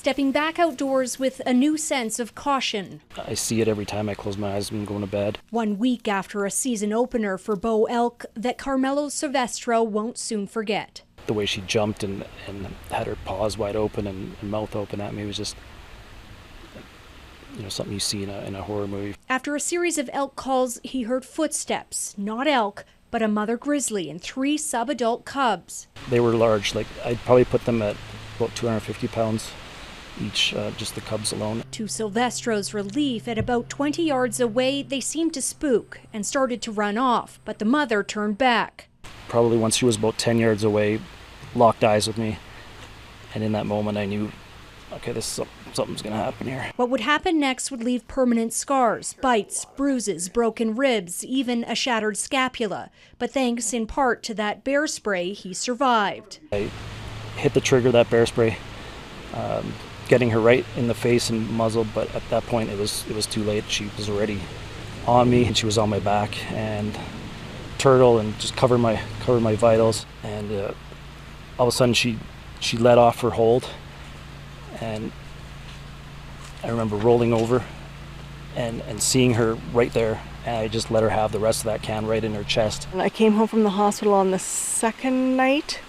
stepping back outdoors with a new sense of caution. I see it every time I close my eyes when I'm going to bed. 1 week after a season opener for Bow Elk that Carmelo Silvestro won't soon forget. The way she jumped and had her paws wide open and mouth open at me was just, something you see in a horror movie. After a series of elk calls, he heard footsteps, not elk, but a mother grizzly and 3 sub-adult cubs. They were large. I'd probably put them at about 250 pounds each, just the cubs alone. To Silvestro's relief, at about 20 yards away, they seemed to spook and started to run off, but the mother turned back. Probably once she was about 10 yards away, locked eyes with me, and in that moment I knew, okay, something's going to happen here. What would happen next would leave permanent scars, bites, bruises, broken ribs, even a shattered scapula. But thanks in part to that bear spray, he survived. I hit the trigger of that bear spray, getting her right in the face and muzzle, but at that point it was too late. She was already on me and she was on my back and turtle and just cover my vitals. And all of a sudden she let off her hold. And I remember rolling over and seeing her right there, and I just let her have the rest of that can right in her chest. And I came home from the hospital on the second night,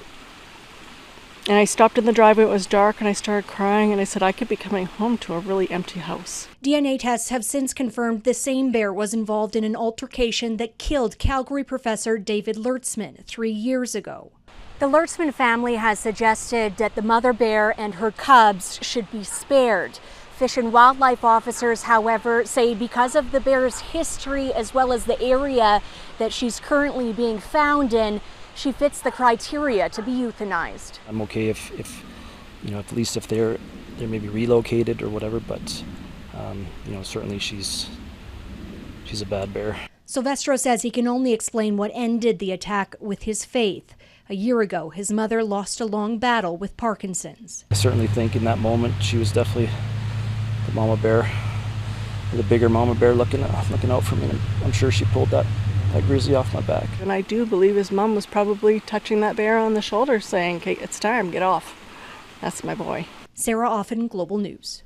and I stopped in the driveway. It was dark, and I started crying, and I said I could be coming home to a really empty house. DNA tests have since confirmed the same bear was involved in an altercation that killed Calgary professor David Lertzman 3 years ago. The Lertzman family has suggested that the mother bear and her cubs should be spared. Fish and wildlife officers, however, say because of the bear's history as well as the area that she's currently being found in, she fits the criteria to be euthanized. I'm okay if at least if they're maybe relocated or whatever, but certainly she's a bad bear. Silvestro says he can only explain what ended the attack with his faith. A year ago, his mother lost a long battle with Parkinson's. I certainly think in that moment she was definitely the mama bear, the bigger mama bear looking out for me. And I'm sure she pulled that grizzly off my back. And I do believe his mom was probably touching that bear on the shoulder saying, "Okay, it's time, get off. That's my boy." Sarah Offin, Global News.